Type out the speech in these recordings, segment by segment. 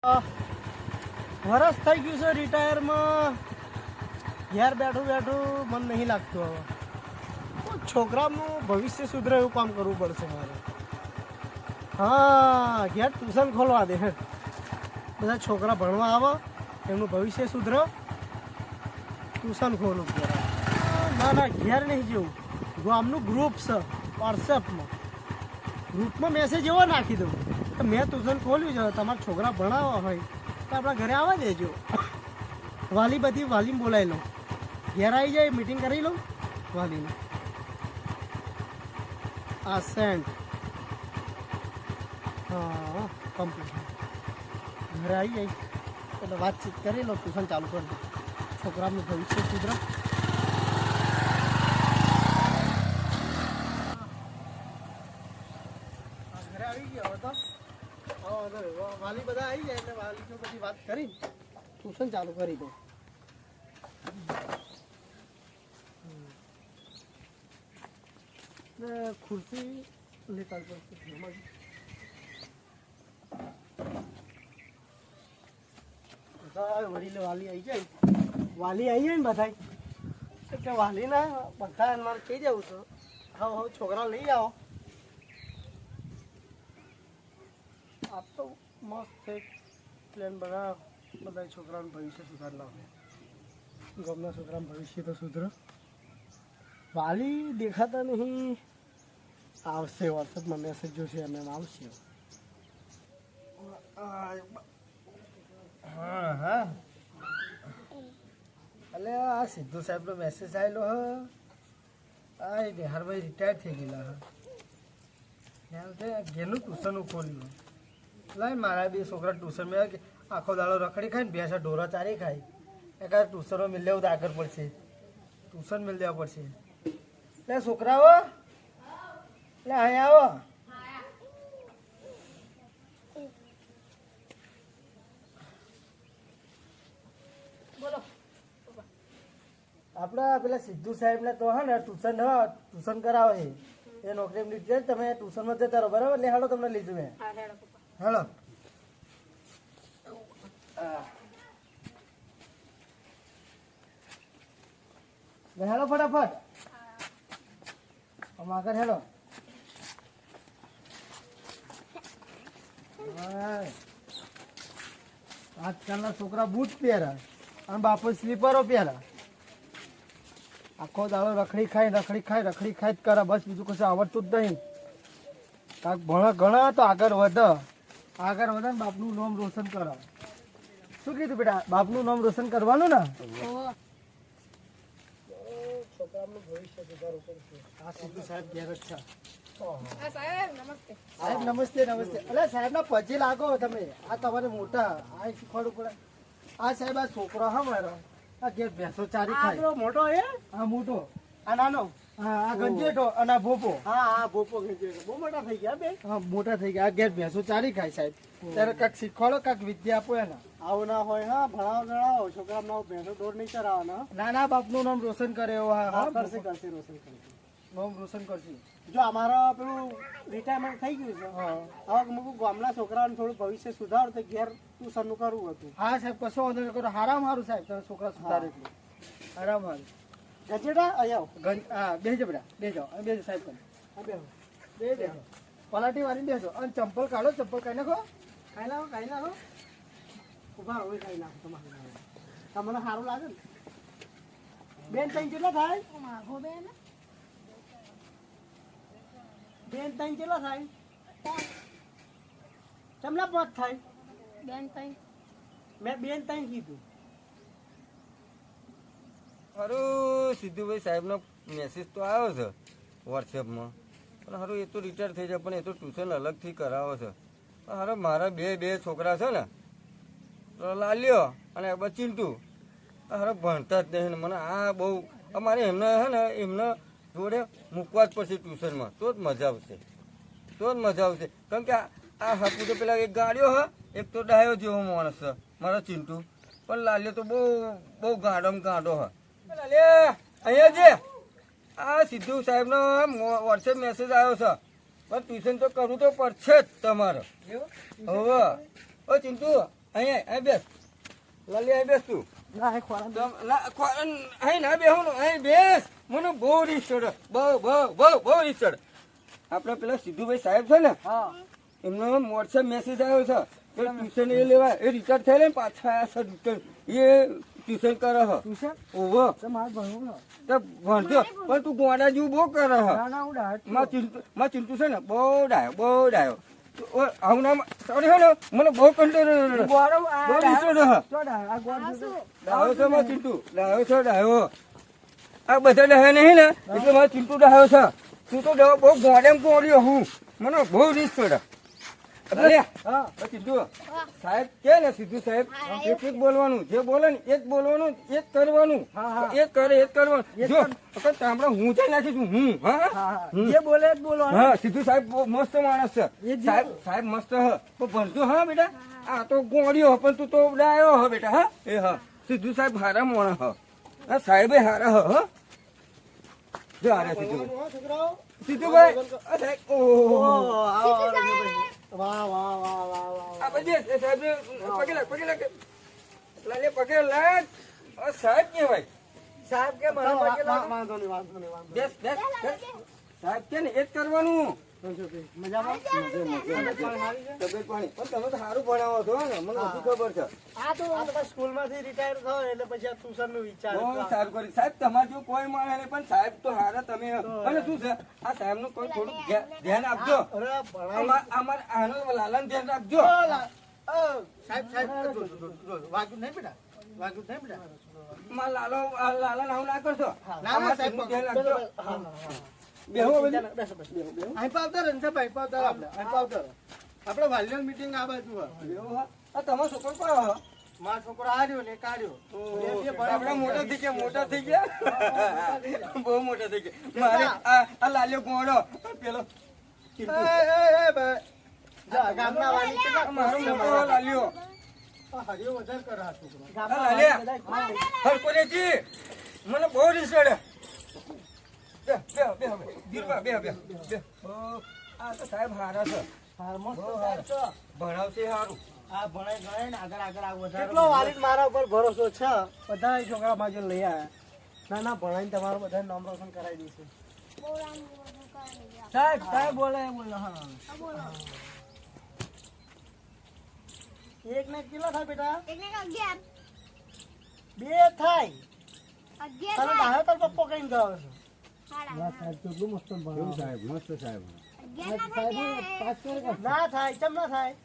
વરસ થઈ ગયું છે રિટાયરમાં. ઘેર બેઠું બેઠું મન નહીં લાગતું. હવે છોકરાનું ભવિષ્ય સુધરે એવું કામ કરવું પડશે મારે. હા, ઘેર ટ્યુશન ખોલવા દે. બધા છોકરા ભણવા આવે, એમનું ભવિષ્ય સુધરે, ટ્યુશન ખોલવું પડે. ના ના, ઘેર નહીં જેવું. ગામનું ગ્રુપ છે વોટ્સએપમાં. ગ્રુપમાં મેસેજ એવો નાખી દઉં કે મેં ટ્યુશન ખોલ્યું છે, તમારા છોકરા ભણાવવા હોય તો આપણા ઘરે આવવા દેજો. વાલી બધી વાલીને બોલાવી લઉં, ઘેર આવી જાય, મીટિંગ કરી લઉં વાલીને. આ સેન્ટ હા કમ્પ્લીટ. ઘરે આવી જાય એટલે વાતચીત કરી લો, ટ્યુશન ચાલુ કરી દો, છોકરાનું ભવિષ્ય સુધરે. ઘરે આવી ગયો હતો, વાલી બધા આવી જાય એટલે વાલી બધી વાત કરી ટ્યુશન ચાલુ કરી દો. ખુરશી લેતા વડીલ વાલી આવી જાય, વાલી આવી જાય ને બધા એટલે વાલીના બધા મારે કહી જવું છે, હવે છોકરા લઈ આવો. આપ તો મસ્ત એક પ્લેન બનાવ, બધા છોકરાનું ભવિષ્ય સુધારલા હોય. ગામના છોકરાનું ભવિષ્ય તો સુધરે. વાલી દેખાતા નહીં, આવશે વોટ્સએપમાં મેસેજ જોશે એમ એમ આવશે. હા હા, એટલે આ સિદ્ધુ સાહેબનો મેસેજ આવેલો હ. આ બિહારભાઈ રિટાયર થઈ ગયેલા હ, ઘેરનું ટ્યુશન ખોલ્યું. લાય મારા બે છોકરા ટ્યુશન મેં આખો દાડો રખડી ખાય ને, ભેંસા ઢોરા ચારી ખાય. એકાદ ટ્યુશનમાં મિલ લેવું તો આગળ પડશે, ટ્યુશન મિલ દેવા પડશે. એટલે છોકરાઓ એટલે અહીંયા આવો. બોલો, આપણા પેલા સિદ્ધુ સાહેબને તો હા ને ટ્યુશન કરાવે છે, એ નોકરી લીધી છે. તમે ટ્યુશનમાં જતા રહો, બરાબર? એટલે હાલો તમને લીધું મેં. હાલો હેલો, ફટાફટ આગળ હેલો. આજકાલના છોકરા બૂટ પહેરે અને બાપુ સ્લીપરો પહેરે. આખો દાડો રખડી ખાય જ કરે, બસ બીજું કશું આવડતું જ નહીં. કાંક ભણે ઘણા તો આગળ વધે ને બાપનું નામ રોશન કરે. શું કીધું બેટા? બાપનું નામ રોશન કરવાનું ને. છોકરાનું ભવિષ્ય સુધારવું પડશે. આ સિદ્ધુ સાહેબ ઘેર જ છે. સાહેબ નમસ્તે. અલે સાહેબ ના પછી લાગો તમે. આ તમારે મોટા આ શીખવાડવું પડે. આ સાહેબ આ છોકરો હા મારો, આ ઘેર ભેંસો ચારી ખાય. મોટો એ? હા મોટો. આ નાનો? હા, આ ગંજેઠો અને આ ભોપો. હા ભોપો ગંજેઠો બહુ મોટા થઈ ગયા બે. હા મોટા થઈ ગયા. આ ઘેર ભેંસો ચારી ખાય સાહેબ. ત્યારે કાંઈક શીખવાડો, કાંઈક વિદ્યા આપો એને. આવું ના હોય. હા, ભણાવો ગણાવો, છોકરા ભેંસો દોડ નહીં ચરાવવાના. ના બાપનું નામ રોશન કરે એવો. હા કરશે રોશન કરશે, નામ રોશન કરશે. જો અમારા પેલું રિટાયરમેન્ટ થઈ ગયું છે, હવે મૂકું ગામના છોકરાનું થોડું ભવિષ્ય સુધાર તો ઘેર ટ્યુશનનું કરવું હતું. હા સાહેબ, કશો વાંધો નહીં કરો. હારામ સારું સાહેબ, તમે છોકરા સુધારે એટલે હારામ સારું. ગજેટા અહીંયા હા બેસજો બેટા, બેસજો બેસજો સાહેબ. બે પલાટી વાળી બેસો અને ચંપલ કાઢો, ચંપલ કાઢી નાખો. ખાઈ નાખો. ઉભા હોય ખાઈ નાખો. તમને સારું લાગે ને? બેન ત્રણ કેટલા થાય? બેન ત્રણ કેટલા થાય? ચમલા 5 થાય. મેં બેન ત્રણ કીધું. હારું સિદ્ધુભાઈ સાહેબનો મેસેજ તો આવ્યો છે વોટ્સએપમાં, પણ હારું એ તો રિટાયર થઈ જાય, પણ એ તો ટ્યુશન અલગથી કરાવે છે. હારું મારા બે છોકરા છે ને, લાલ્યો અને ચિંટુ, હારું ભણતા જ નહીં. મને આ બહુ અમારે એમને છે ને એમને જોડે મૂકવા જ પડશે ટ્યુશનમાં, તો જ મજા આવશે. કેમ કે આ હાપુ તો પેલા એક ગાડીઓ હ, એક તો ડાયો જેવો માણસ છે મારો ચિંટુ, પણ લાલ્યો તો બહુ ગાંડો હ. અહીંયા જે આ સિદ્ધુ સાહેબનો વોટ્સએપ મેસેજ આવ્યો છે, પણ ટ્યુશન તો કરવું તો પડશે જ તમારે. હવે ઓ ચિંટુ અહીંયા બેસ લાલી અહીં બેસ તું ના, એ ખોરાક અહીં ના બેહું અહીં બેસ મને બહુ રીસ ચડે બહુ રીસ ચડે આપડે પેલા સિદ્ધુભાઈ સાહેબ છે ને હા એમનો વોટ્સએપ મેસેજ આવ્યો છે કે ટ્યુશન એ લેવા એ રિટાયર થયેલા ને પાછા આવ્યા છે ટ્યુશન કરે હ ટ્યુશન ઓહો તો મારે ભણવું ને. તો ભણતો પણ તું ગોડા જેવું બહુ કરે હ ના ના હું ડાયટ માં ચિંતુ છે ને બહુ ડાયો આવું ના સોરી હો ને મને બહુ કંટ્રોલ બહુ રીસ ચડે હ ડાયો છે માં ચિંતુ ડાયો આ બધા ડાયો નહીં ને એટલે મારે ચિંતુ ડાયો છે તું તો બહુ ગોડેમ ગોડ્યો હું મને બહુ રીસ ચડે હા ચિંતુ સાહેબ કે ને સિદ્ધુ સાહેબ એક એક બોલવાનું જે બોલે ને એ જ બોલવાનું એ જ કરવાનું હા. એ જ કરે એ જ કરવાનું જો વખત તાંબડા હું જઈ નાખીશું હું હા હા જે બોલે જ બોલો હા સિદ્ધુ સાહેબ બહુ મસ્ત માણસ છે એ જ સાહેબ મસ્ત હ તો ભણજો હા બેટા આ તો ગોળ્યો પણ તું તો ડાયો હ બેટા હા એ હા સિદ્ધુ સાહેબ હારા મોણા હ હા સાહેબે હારા હ જો હારા છોકરાઓ સિદ્ધુભાઈ અરે ઓહો વાહ વાહ વાહ વાહ વાહ આ બધી સાહેબ પગે લાગ લાલે પગે લાગ સાહેબ કેવાય સાહેબ કે મને પગે લાગો. વાંધો નહીં. બેસ સાહેબ કે ને એ જ કરવાનું મજામાં? તબિયત પાણી પણ તમે તો સારું ભણાવો છો ને મને બધું ખબર છે આ તો બસ સ્કૂલમાંથી રિટાયર થયો એટલે પછી આ ટ્યુશનનું વિચાર બહુ સારું કરી સાહેબ તમારે જો કોઈ માણે નહીં પણ સાહેબ તો હારા તમે અને શું છે આ સાહેબ નું કોઈ થોડું ધ્યાન આપજો અરે ભણાઈ અમારે આનો લાલાનું ધ્યાન રાખજો સાહેબ વાગ્યું નહીં બેટા વાગ્યું નહીં બેટા માં લાલા નામ ના કરશો ના ના સાહેબ ધ્યાન રાખજો હા બેહો બેસો અહીં પાવતર રણછાભાઈ પાવતર આપણે અહીં પાવતર આપણે વાલિયન મીટિંગ આ બાજુ તમારો છોકરો કયો મારો છોકરો હાર્યો ને કાઢ્યો આપડે મોટા થઈ ગયા બહુ મોટા થઈ ગયા મારે આ લાલ્યો ગોળો પેલો ગામના વાલી કેટલા મારો મોટો લાલ્યો હરિયો વધારે કરે આ છોકરો હરકો રેજી મને બહુ રીસડે આ તો સાહેબ હારા છે ભણાવશે સારું આ ભણાઈ ગણાય ને આગળ આવું વધારે કેટલો વાલી મારા ઉપર ભરોસો છે બધા છોકરા બાજુ લઈ આવ્યા ના ભણાઈને તમારું બધા નામ રોશન કરાવી દઈશું સાહેબ બોલે હા એક ને કેટલા થાય બેટા બે થાય તમે ડાયો તાર પપ્પો કઈ ગયો છો કેટલું મસ્ત ભણાવો સાહેબ મસ્ત સાહેબ ના થાય કેમ ના થાય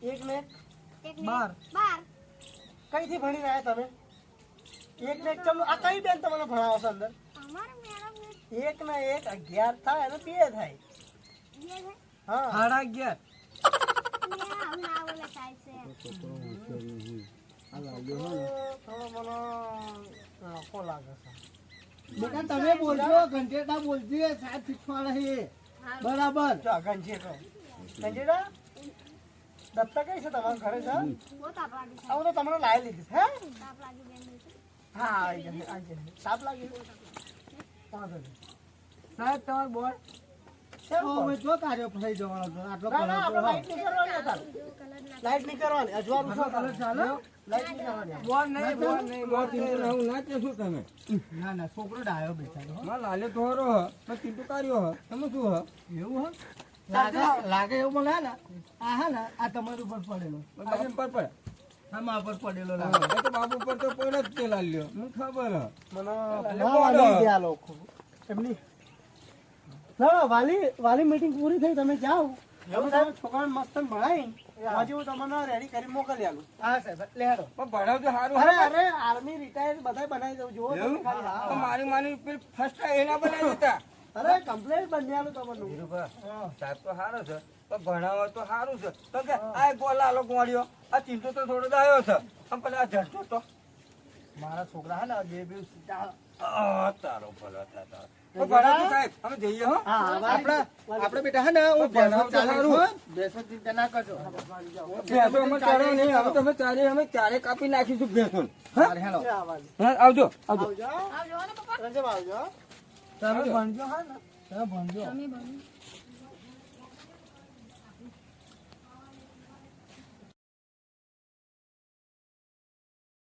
એક ને 12 કઈથી ભણીને આવ્યા તમે એક ને એક ચમ આ કઈ બેન તમને ભણાવો છો અંદર એક ને એક 11 થાય અને 2 થાય હા 11.5 બેટા તમે બોલજો ઘંટેટા બોલજો સાહેબ શીખવાડે બરાબર ઘંટેટા દત્તા કઈ છે તમારા ઘરે છે આવું તો તમને લાવી લીધી હે હા સાપ લાગી સાહેબ તમારો બોલ જો કાર્ય થઈ જવાનો આટલો લાઈટ નહીં કરવાની અજવાનું શું કલર ચાલે લાઈટ નહીં કરવાની તમે ના ના છોકરો ડાયો બેઠા માં લાલે તોરો હ ચિંતુ કાર્યો હ તમે શું હ એવું હ લાગે એવું મને ને આ હા ને આ તમારી ઉપર પડેલો બાબુ પર પડે આમાં ઉપર પડેલો એ તો બાબુ પર તો પડે જ તે લાલ્યો મને ખબર હ મને લોકો એમની ના વાલી મીટિંગ પૂરી થઈ તમે જાઓ છોકરાને મસ્ત ભણાવી આજે હું તમને રેડી કરી મોકલી આલું હા સાહેબ લેડો પણ ભણાવજો સારું અરે આર્મી રિટાયર બધા બનાવી દઉં જુઓ તમે ખાલી તો મારી ફર્સ્ટ એના બનાવી દેતા અરે કમ્પ્લેટ બની આલું તમને સાહેબ તો સારો છે પણ ભણાવો તો સારું છે તો કે આ ગોલાલો ગોળ્યો આ ચિંતો તો થોડો દાયો છે આમ પણ આ ઝડતો તો મારા છોકરા હા ને બે તારો ભલો થતા ભણાવજો સાહેબ અમે જઈએ હો આપણે બેટા હે ને હું ભણાવતો સારું બેસો ચિંતા ના કરજો ભેંસો અમે ચારો નહીં હવે તમે ચારે કાપી નાખીશું ભેંસો હેલો આવજો આવજો રંજન આવજો તમે ભણજો હા ને તમે ભણજો